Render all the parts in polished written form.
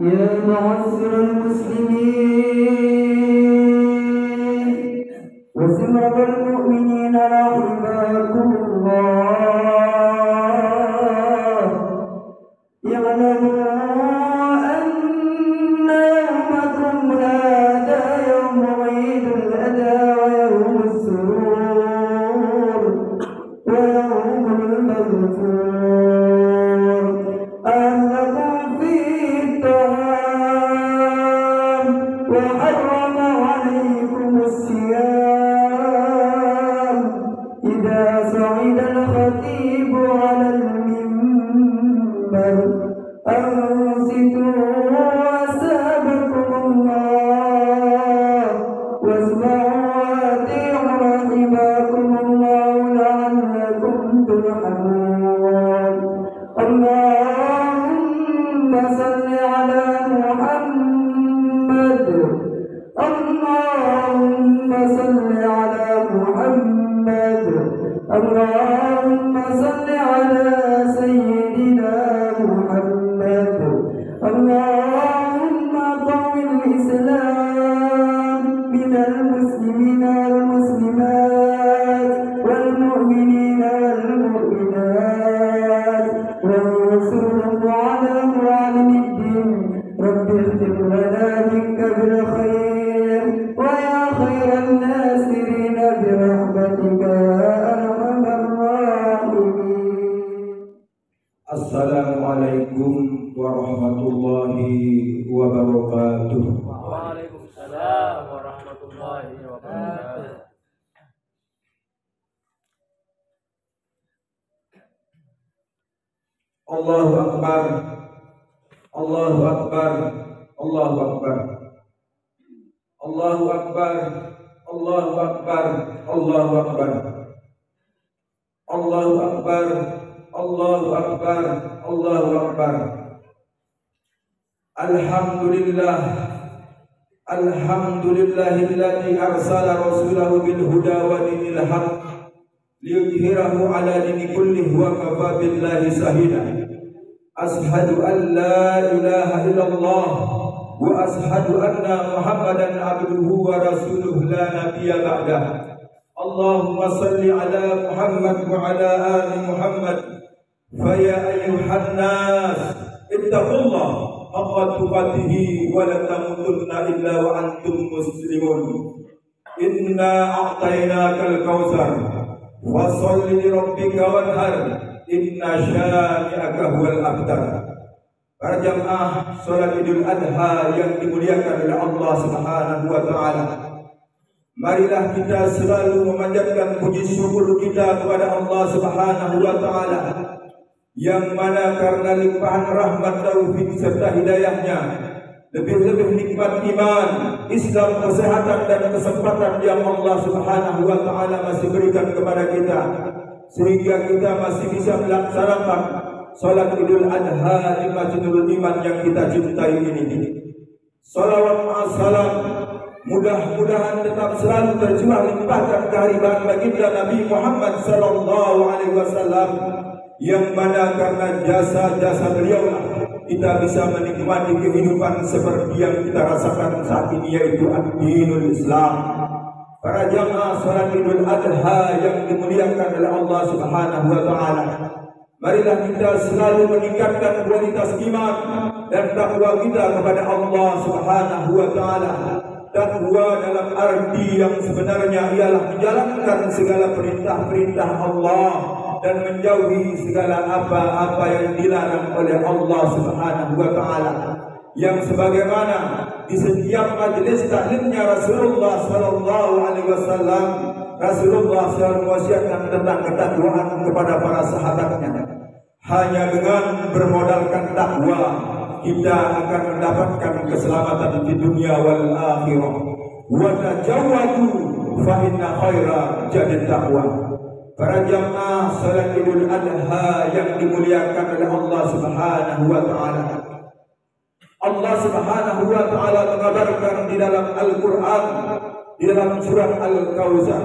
يا معشر المسلمين وزمرة المؤمنين رحمكم الله، اعلموا أن يومكم هذا يوم عيد الأضحى ويوم السرور ويوم المغفور، أهلكم فيه الطعام وحرم عليكم الصيام، إذا صعد الخطيب على المنبر أنصتوا وأثابكم الله واسمعوا وأطيعوا رحمكم الله لعلكم ترحمون. اللهم صل على محمد، اللهم صل على محمد، اللهم صل على سيدنا محمد، اللهم قوم الإسلام من المسلمين والمسلمات والمؤمنين والمؤمنات وانصرهم على معلم الدين. رب اختم لنا منك بالخير ويا خير الناصرين برحمتك يا أرحم الراحمين. Assalamualaikum warahmatullahi wabarakatuh. Waalaikumsalam warahmatullahi wabarakatuh. Allahu Akbar, Allahu Akbar, Allahu Akbar, Allahu Akbar, Allahu Akbar, Allahu Akbar, Allahu Akbar, Allahu Akbar, Allahu Akbar. Alhamdulillah, alhamdulillahilladzi arsala rasulahu bil huda wa dinil haqq liyudhhirahu ala dini kullihi wa kafa billahi shahida. Ashhadu an la ilaha illallah wa ashhadu anna Muhammadan abduhu wa rasuluhu la nabiyya ba'dah. Allahumma salli ala Muhammad wa ala ali Muhammad. Fa ya ayyuhan nas ittaqullah haqqa tuqatih wa la tamutunna illa wa antum muslimun. Inna a'tainakal kautsar fasalli li rabbika wanhar, inna syani'aka huwal abtar. Para jamaah salat Idul Adha yang dimuliakan oleh Allah Subhanahu wa taala, marilah kita selalu memanjatkan puji syukur kita kepada Allah Subhanahu wa taala, yang mana karena limpahan rahmat, taufik serta hidayahnya, lebih-lebih nikmat iman, Islam, kesehatan dan kesempatan yang Allah Subhanahu wa taala masih berikan kepada kita, sehingga kita masih bisa melaksanakan salat Idul Adha di Masjidul Iman yang kita cintai ini. Salawat ma'assalam mudah-mudahan tetap selalu tercurah limpahkan kehadiran baginda Nabi Muhammad sallallahu alaihi wasallam, yang mana karena jasa-jasa beliau kita bisa menikmati kehidupan seperti yang kita rasakan saat ini, yaitu ad-dinul Islam. Para jamaah salat Idul Adha yang dimuliakan oleh Allah Subhanahu wa taala, marilah kita selalu meningkatkan kualitas iman dan takwa kita kepada Allah Subhanahu wa taala. Takwa dalam arti yang sebenarnya ialah menjalankan segala perintah-perintah Allah dan menjauhi segala apa-apa yang dilarang oleh Allah Subhanahu wa taala, yang sebagaimana di setiap majelis taklimnya Rasulullah sallallahu alaihi wasallam, Rasulullah selalu mewasiatkan tentang ketakwaan kepada para sahabatnya. Hanya dengan bermodalkan takwa kita akan mendapatkan keselamatan di dunia wal akhirah. Wa tajawwadu fa inna khaira jadi taqwa. Para jamaah salat Idul Adha yang dimuliakan oleh Allah Subhanahu wa taala, Allah Subhanahu wa taala mengabarkan di dalam Al-Qur'an, di dalam surat Al-Kautsar,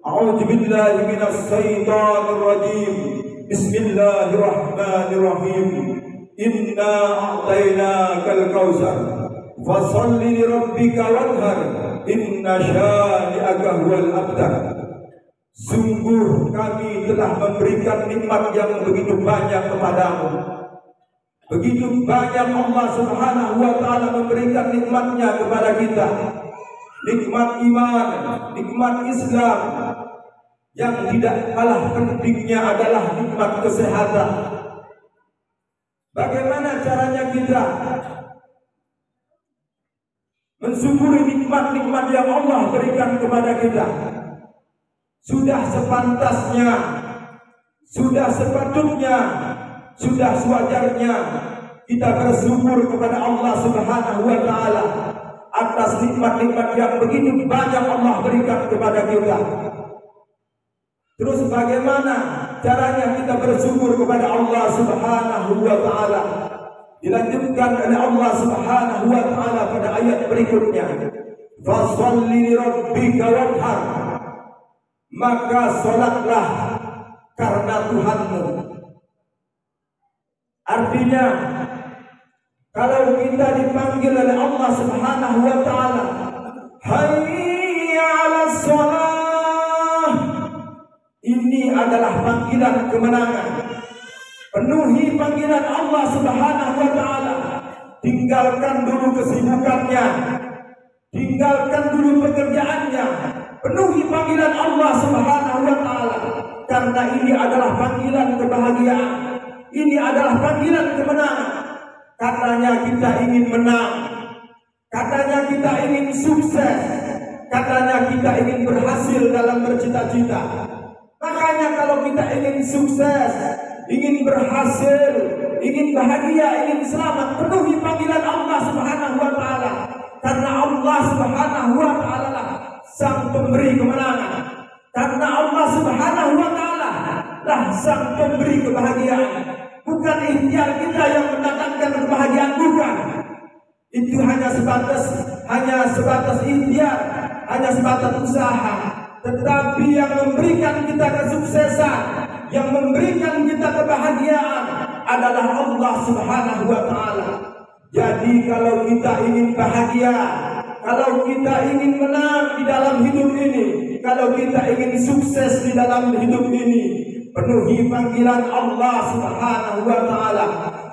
a'udzu billahi minasy syaithanir rajim. Bismillahirrahmanirrahim. Inna a'tainakal kautsar fasholli li rabbika wanhar inna syani'aka huwal abtar. Sungguh kami telah memberikan nikmat yang begitu banyak kepadamu. Begitu banyak Allah Subhanahu wa ta'ala memberikan nikmatnya kepada kita. Nikmat iman, nikmat Islam. Yang tidak kalah pentingnya adalah nikmat kesehatan. Bagaimana caranya kita mensyukuri nikmat-nikmat yang Allah berikan kepada kita? Sudah sepantasnya, sudah sepatutnya, sudah sewajarnya kita bersyukur kepada Allah Subhanahu wa ta'ala atas nikmat-nikmat yang begitu banyak Allah berikan kepada kita. Terus bagaimana caranya kita bersyukur kepada Allah Subhanahu wa ta'ala? Dilanjutkan oleh Allah Subhanahu wa ta'ala pada ayat berikutnya. Fasholli li rabbika wanhar. Maka sholatlah karena Tuhanmu. Artinya, kalau kita dipanggil oleh Allah Subhanahu wa ta'ala, hayya 'alas shalah, ini adalah panggilan kemenangan. Penuhi panggilan Allah Subhanahu wa ta'ala. Tinggalkan dulu kesibukannya, tinggalkan dulu pekerjaannya. Penuhi panggilan Allah Subhanahu wa ta'ala, karena ini adalah panggilan kebahagiaan. Ini adalah panggilan kemenangan. Katanya kita ingin menang, katanya kita ingin sukses, katanya kita ingin berhasil dalam bercita-cita. Makanya kalau kita ingin sukses, ingin berhasil, ingin bahagia, ingin selamat, penuhi panggilan Allah Subhanahu wa ta'ala. Karena Allah Subhanahu wa ta'ala lah sang pemberi kemenangan. Karena Allah Subhanahu wa ta'ala lah sang pemberi kebahagiaan. Bukan ikhtiar kita yang mendatangkan kebahagiaan, bukan. Itu hanya sebatas ikhtiar, hanya sebatas usaha. Tetapi yang memberikan kita kesuksesan, yang memberikan kita kebahagiaan adalah Allah Subhanahu wa ta'ala. Jadi kalau kita ingin bahagia, kalau kita ingin menang di dalam hidup ini, kalau kita ingin sukses di dalam hidup ini, penuhi panggilan Allah Subhanahu wa ta'ala.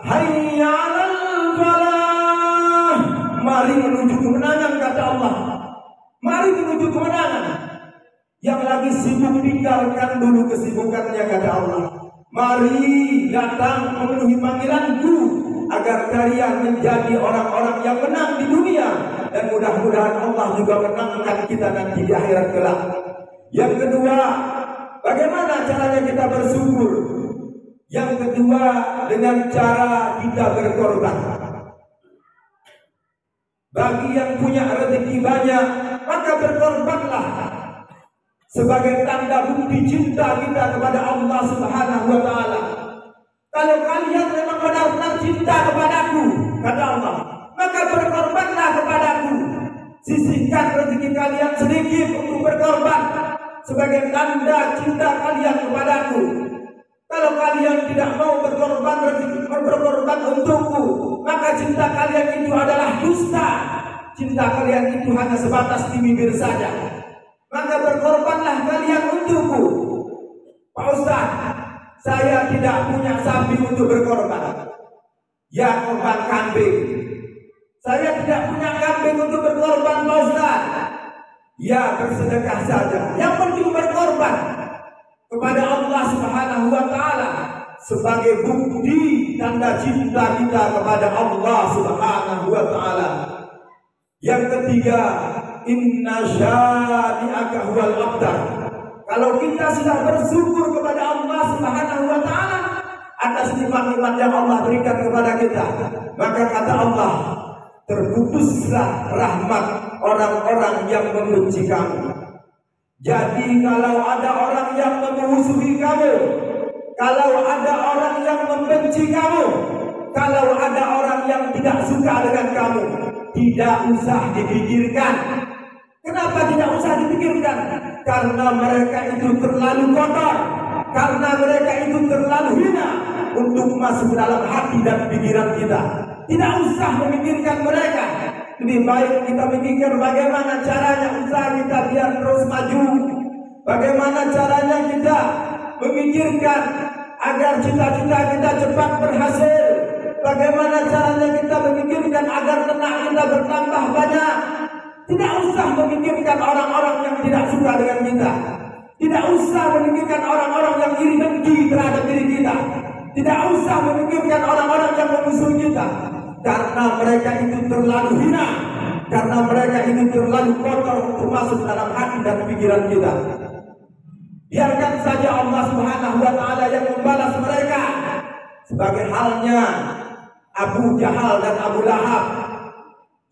Hayya 'alal falah. Mari menuju kemenangan, kata Allah. Mari menuju kemenangan. Yang lagi sibuk, tinggalkan dulu kesibukannya, kata Allah. Mari datang memenuhi panggilanku, agar kalian menjadi orang-orang yang menang di dunia. Dan mudah-mudahan Allah juga menangkan kita nanti di akhirat kelak. Yang kedua, bagaimana caranya kita bersyukur? Yang kedua, dengan cara kita berkorban. Bagi yang punya rezeki banyak, maka berkorbanlah. Sebagai tanda bukti cinta kita kepada Allah Subhanahu wa ta'ala. Kalau kalian memang benar-benar cinta kepadaku, kata Allah, maka berkorbanlah kepadaku. Sisihkan rezeki kalian sedikit untuk berkorban, sebagai tanda cinta kalian kepadaku. Kalau kalian tidak mau berkorban untukku, maka cinta kalian itu adalah dusta. Cinta kalian itu hanya sebatas di bibir saja. Maka berkorbanlah kalian untukku. Pak Ustaz, saya tidak punya sapi untuk berkorban. Ya, korban kambing. Saya tidak punya kambing untuk berkorban, Pak Ustaz. Ya, bersedekah saja. Yang penting berkorban kepada Allah Subhanahu wa ta'ala sebagai bukti tanda cinta kita kepada Allah Subhanahu wa ta'ala. Yang ketiga, inna syani'aka huwal abtar. Kalau kita sudah bersyukur kepada Allah Subhanahu wa ta'ala atas nikmat-nikmat yang Allah berikan kepada kita, maka kata Allah, terputuslah rahmat orang-orang yang membenci kamu. Jadi kalau ada orang yang memusuhi kamu, kalau ada orang yang membenci kamu, kalau ada orang yang tidak suka dengan kamu, tidak usah dipikirkan. Kenapa tidak usah dipikirkan? Karena mereka itu terlalu kotor, karena mereka itu terlalu hina, untuk masuk dalam hati dan pikiran kita. Tidak usah memikirkan mereka. Lebih baik kita mikirkan bagaimana caranya usaha kita biar terus maju. Bagaimana caranya kita memikirkan agar cita-cita kita cepat berhasil. Bagaimana caranya kita memikirkan agar ternak kita bertambah banyak. Tidak usah memikirkan orang-orang yang tidak suka dengan kita. Tidak usah memikirkan orang-orang yang iri dengki terhadap diri kita. Tidak usah memikirkan orang-orang yang memusuhi kita. Karena mereka itu terlalu hina. Karena mereka itu terlalu kotor untuk masuk dalam hati dan pikiran kita. Biarkan saja Allah Subhanahu wa Ta'ala yang membalas mereka. Sebagai halnya Abu Jahal dan Abu Lahab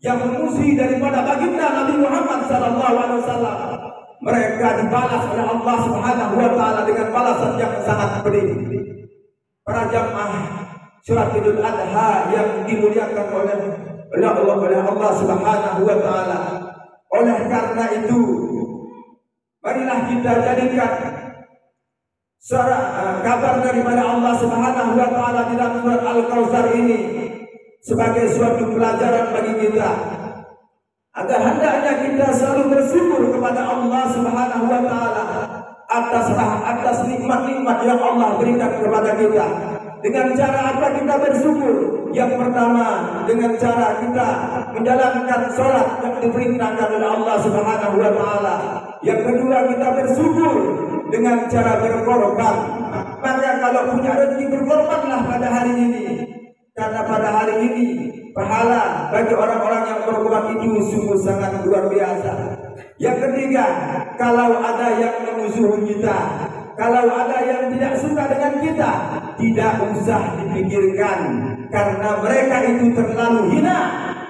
yang memusuhi daripada baginda Nabi Muhammad SAW. Mereka dibalas oleh Allah Subhanahu wa Ta'ala dengan balasan yang sangat pedih. Para jamaah Syurat Idul Adha yang dimuliakan oleh Allah Subhanahu wa Ta'ala. Oleh karena itu, marilah kita jadikan kabar daripada Allah Subhanahu wa Ta'ala di dalam surat Al-Kautsar ini sebagai suatu pelajaran bagi kita, agar hendaknya kita selalu bersyukur kepada Allah Subhanahu wa Ta'ala atas nikmat-nikmat yang Allah berikan kepada kita. Dengan cara apa kita bersyukur? Yang pertama, dengan cara kita menjalankan sholat yang diperintahkan oleh Allah Subhanahu wa Ta'ala. Yang kedua, kita bersyukur dengan cara berkorban. Maka kalau punya rezeki, berkorbanlah pada hari ini. Karena pada hari ini pahala bagi orang-orang yang berkorban itu sungguh sangat luar biasa. Yang ketiga, kalau ada yang memusuhi kita, kalau ada yang tidak suka dengan kita, tidak usah dipikirkan. Karena mereka itu terlalu hina,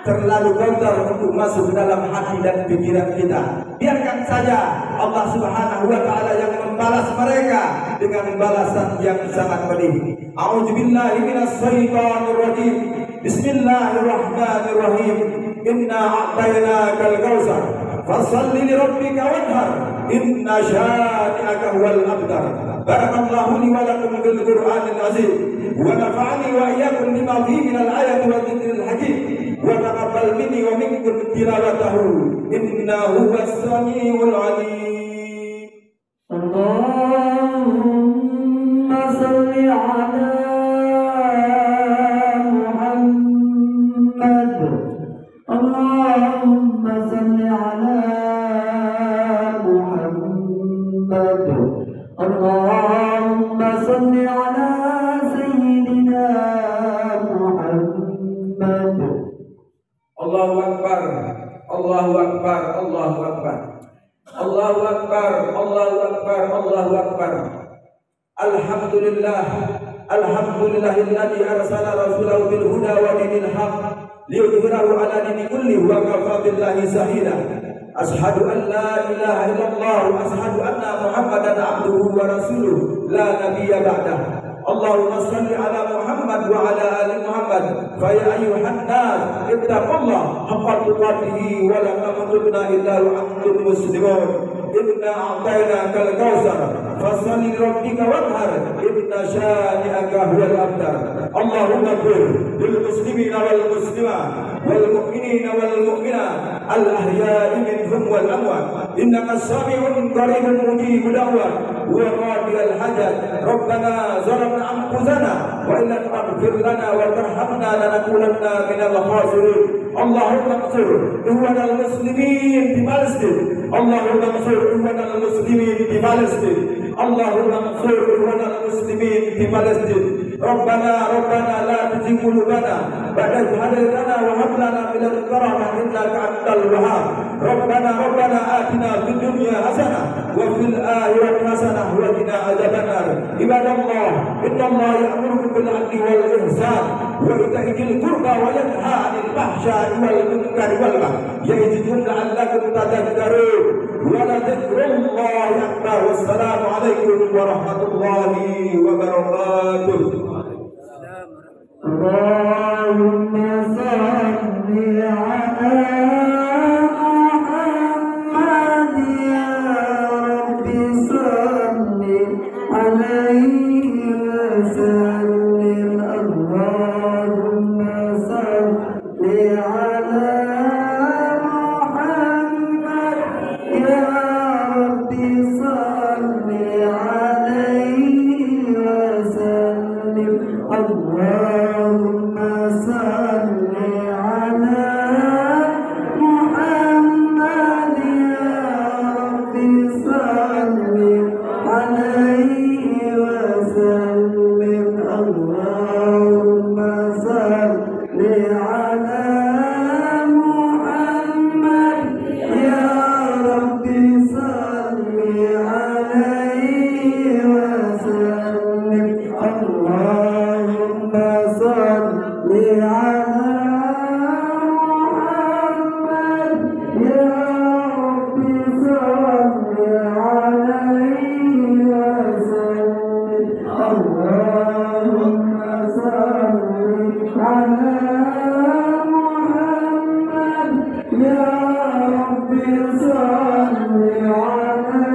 terlalu kotor untuk masuk dalam hati dan pikiran kita. Biarkan saja Allah Subhanahu wa Ta'ala yang membalas mereka dengan balasan yang sangat pedih. A'udzubillahi minasyaitonir rajim. Bismillahirrahmanirrahim. Inna a'tainakal kautsar fashalli lirabbika wanhar. Inna syani'aka huwal abtar. Barakallahu li wa lakum bil Qur'anil azim. Wa nafa'ani wa iyyakum bima fihi minal ayati wa dzikril hakim. Wa taqabbal minni wa minkum tilawatahu innahu was-sami'ul 'alim. Allahumma shalli 'ala Muhammad. Allahumma shalli 'ala Muhammad. Allahumma shalli 'ala sayyidina Muhammad. Allahu Akbar, Allahu Akbar, Allahu Akbar. Allahu Akbar, Allahu Akbar, Allahu Akbar. Alhamdulillah, alhamdulillahilladzi arsala rasulahu bil huda wa dinil haqq liyudhhirahu 'ala dini kulli wa kafa billahi shahida. Ashhadu an la ilaha illallah wa ashhadu anna Muhammadan 'abduhu wa rasuluhu la nabiyya ba'dahu. Allahumma salli ala Muhammad wa ala ali Muhammad. Fa ya ayyuhan nas ittaqullaha haqqa tuqatih wa la tamutunna illa wa antum muslimun. Inna a'tainakal kautsar fashalli li rabbika wanhar. Inna syani'aka huwal abtar. Allahumma ighfir lil muslimina wal muslimat wal mu'minina wal mu'minat al ahya'i minhum wal amwat. Innaka sami'un qaribun mujibud da'wat wa qadiyal hajat. Rabbana zalamna أنفسنا وإن لم تغفر لنا وترحمنا لنكونن من الخاسرين. اللهم انصر إخوان المسلمين في فلسطين. اللهم انصر إخوان المسلمين في فلسطين. اللهم انصر إخوان المسلمين في فلسطين. ربنا لا تزغ قلوبنا بعد إذ هديتنا وهب لنا من لدنك رحمة إنك أنت الوهاب. ربنا آتنا في الدنيا حسنة وفي الآخرة حسنة وقنا عذاب النار. عباد الله إن الله يأمركم بالعدل والإحسان وإيتاء ذي القربى وينهى عن الفحشاء والمنكر والبغي يعظكم لعلكم تذكرون. ولذكر الله أكبر. والسلام عليكم ورحمة الله وبركاته. اللهم صل على محمد يا رب صل عليه وسلم. صل على محمد يا ربي صل عليه وسلم اللهم صل على محمد يا ربي صل عليه وسلم اللهم صل على محمد يا ربي صل عليه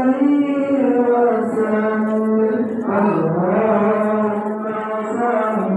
وسلم اللهم صل